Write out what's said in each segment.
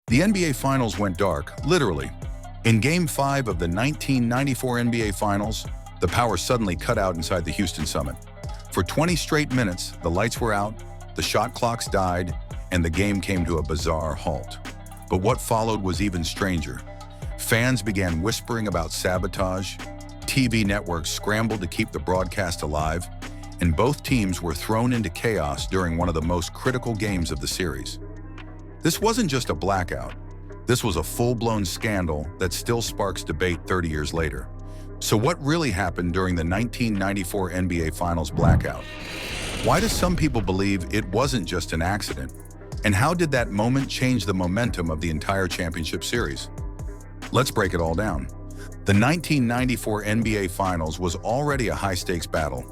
The NBA Finals went dark, literally. In Game 5 of the 1994 NBA Finals, the power suddenly cut out inside the Houston Summit. For 20 straight minutes, the lights were out, the shot clocks died, and the game came to a bizarre halt. But what followed was even stranger. Fans began whispering about sabotage, TV networks scrambled to keep the broadcast alive, and both teams were thrown into chaos during one of the most critical games of the series. This wasn't just a blackout. This was a full-blown scandal that still sparks debate 30 years later. So what really happened during the 1994 NBA Finals Blackout? Why do some people believe it wasn't just an accident? And how did that moment change the momentum of the entire championship series? Let's break it all down. The 1994 NBA Finals was already a high-stakes battle.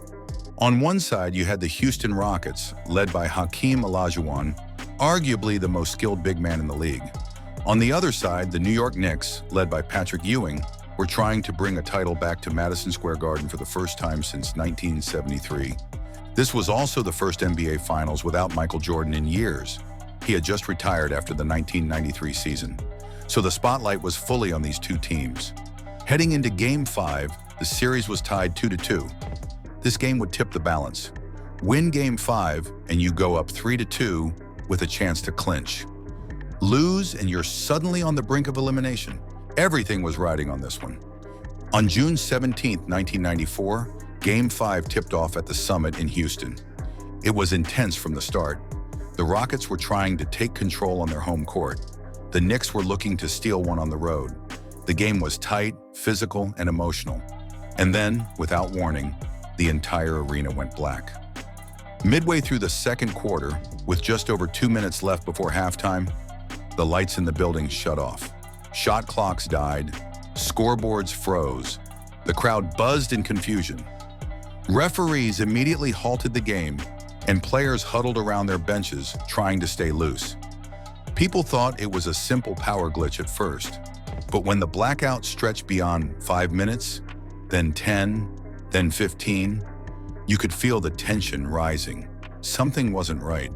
On one side, you had the Houston Rockets, led by Hakeem Olajuwon, arguably the most skilled big man in the league. On the other side, the New York Knicks, led by Ewing, were trying to bring a title back to Madison Square Garden for the first time since 1973. This was also the first NBA Finals without Michael Jordan in years. He had just retired after the 1993 season. So the spotlight was fully on these two teams. Heading into Game 5, the series was tied 2-2. This game would tip the balance. Win Game 5, and you go up 3-2 with a chance to clinch. Lose, and you're suddenly on the brink of elimination. Everything was riding on this one. On June 17, 1994, Game 5 tipped off at the Summit in Houston. It was intense from the start. The Rockets were trying to take control on their home court. The Knicks were looking to steal one on the road. The game was tight, physical, and emotional. And then, without warning, the entire arena went black. Midway through the second quarter, with just over 2 minutes left before halftime, the lights in the building shut off. Shot clocks died, scoreboards froze. The crowd buzzed in confusion. Referees immediately halted the game, and players huddled around their benches trying to stay loose. People thought it was a simple power glitch at first, but when the blackout stretched beyond 5 minutes, then 10, then 15, you could feel the tension rising. Something wasn't right.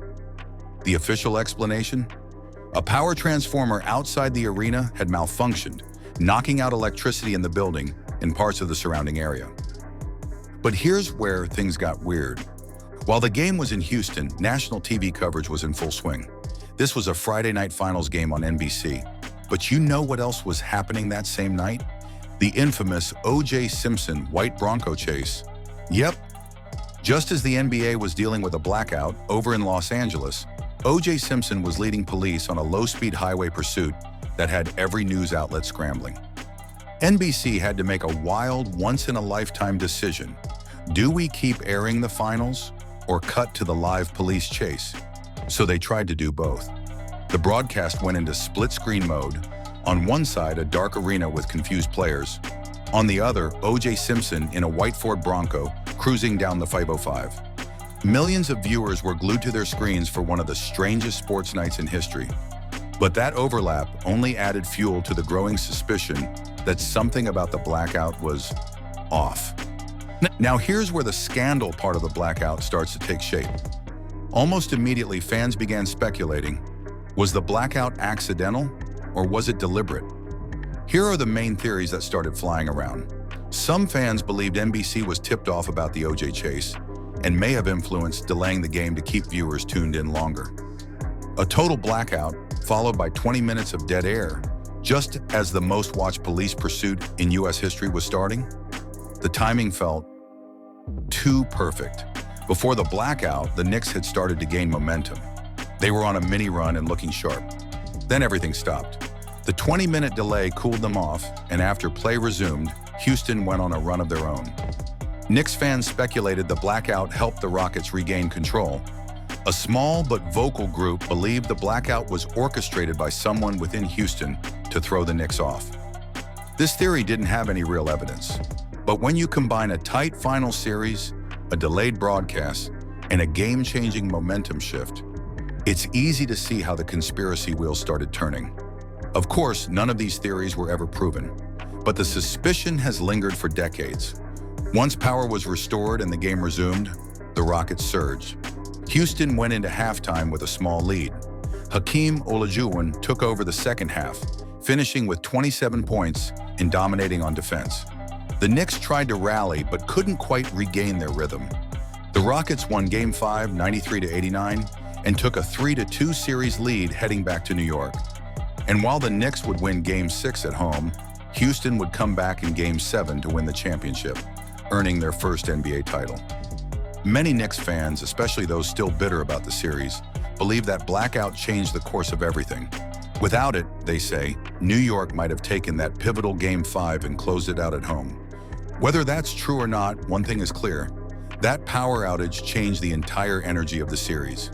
The official explanation? A power transformer outside the arena had malfunctioned, knocking out electricity in the building and parts of the surrounding area. But here's where things got weird. While the game was in Houston, national TV coverage was in full swing. This was a Friday night finals game on NBC. But you know what else was happening that same night? The infamous O.J. Simpson white Bronco chase. Yep. Just as the NBA was dealing with a blackout over in Los Angeles, O.J. Simpson was leading police on a low-speed highway pursuit that had every news outlet scrambling. NBC had to make a wild, once-in-a-lifetime decision. Do we keep airing the finals or cut to the live police chase? So they tried to do both. The broadcast went into split-screen mode. On one side, a dark arena with confused players. On the other, O.J. Simpson in a white Ford Bronco cruising down the 505. Millions of viewers were glued to their screens for one of the strangest sports nights in history. But that overlap only added fuel to the growing suspicion that something about the blackout was off. Now here's where the scandal part of the blackout starts to take shape. Almost immediately, fans began speculating, was the blackout accidental or was it deliberate? Here are the main theories that started flying around. Some fans believed NBC was tipped off about the O.J. chase and may have influenced delaying the game to keep viewers tuned in longer. A total blackout, followed by 20 minutes of dead air, just as the most-watched police pursuit in U.S. history was starting. The timing felt too perfect. Before the blackout, the Knicks had started to gain momentum. They were on a mini run and looking sharp. Then everything stopped. The 20-minute delay cooled them off, and after play resumed, Houston went on a run of their own. Knicks fans speculated the blackout helped the Rockets regain control. A small but vocal group believed the blackout was orchestrated by someone within Houston to throw the Knicks off. This theory didn't have any real evidence. But when you combine a tight final series, a delayed broadcast, and a game-changing momentum shift, it's easy to see how the conspiracy wheels started turning. Of course, none of these theories were ever proven, but the suspicion has lingered for decades. Once power was restored and the game resumed, the Rockets surged. Houston went into halftime with a small lead. Hakeem Olajuwon took over the second half, finishing with 27 points and dominating on defense. The Knicks tried to rally but couldn't quite regain their rhythm. The Rockets won Game 5, 93-89, and took a 3-2 series lead heading back to New York. And while the Knicks would win Game 6 at home, Houston would come back in Game 7 to win the championship, earning their first NBA title. Many Knicks fans, especially those still bitter about the series, believe that blackout changed the course of everything. Without it, they say, New York might have taken that pivotal Game 5 and closed it out at home. Whether that's true or not, one thing is clear. That power outage changed the entire energy of the series.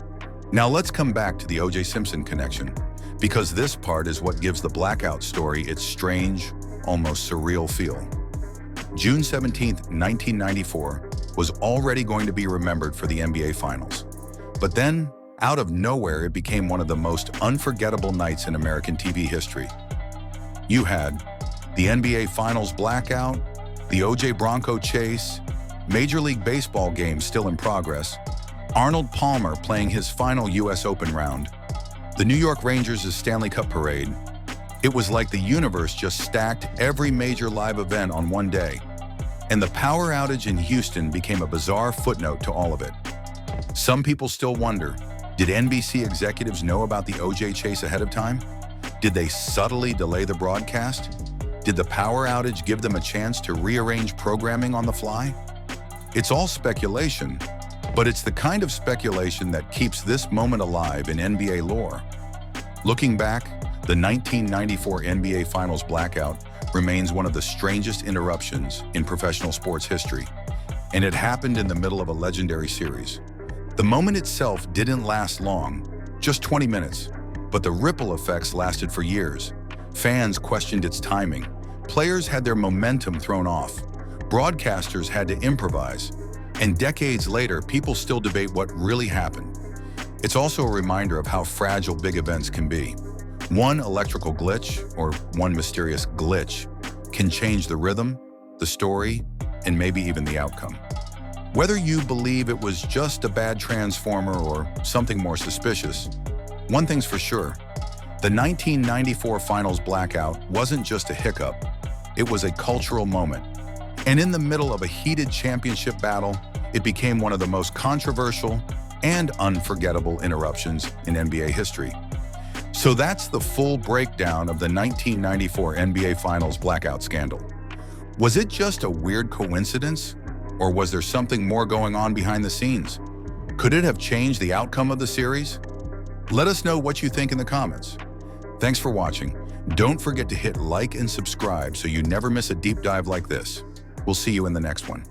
Now let's come back to the O.J. Simpson connection, because this part is what gives the blackout story its strange, almost surreal feel. June 17, 1994, was already going to be remembered for the NBA Finals. But then, out of nowhere, it became one of the most unforgettable nights in American TV history. You had the NBA Finals Blackout, the O.J. Bronco chase, Major League Baseball games still in progress, Arnold Palmer playing his final U.S. Open round, the New York Rangers' Stanley Cup parade. It was like the universe just stacked every major live event on one day. And the power outage in Houston became a bizarre footnote to all of it. Some people still wonder, did NBC executives know about the O.J. chase ahead of time? Did they subtly delay the broadcast? Did the power outage give them a chance to rearrange programming on the fly? It's all speculation, but it's the kind of speculation that keeps this moment alive in NBA lore. Looking back, the 1994 NBA Finals Blackout remains one of the strangest interruptions in professional sports history, and it happened in the middle of a legendary series. The moment itself didn't last long, just 20 minutes, but the ripple effects lasted for years. Fans questioned its timing, players had their momentum thrown off, broadcasters had to improvise, and decades later, people still debate what really happened. It's also a reminder of how fragile big events can be. One electrical glitch, or one mysterious glitch, can change the rhythm, the story, and maybe even the outcome. Whether you believe it was just a bad transformer or something more suspicious, one thing's for sure, the 1994 Finals Blackout wasn't just a hiccup, it was a cultural moment. And in the middle of a heated championship battle, it became one of the most controversial and unforgettable interruptions in NBA history. So that's the full breakdown of the 1994 NBA Finals Blackout Scandal. Was it just a weird coincidence? Or was there something more going on behind the scenes? Could it have changed the outcome of the series? Let us know what you think in the comments. Thanks for watching. Don't forget to hit like and subscribe so you never miss a deep dive like this. We'll see you in the next one.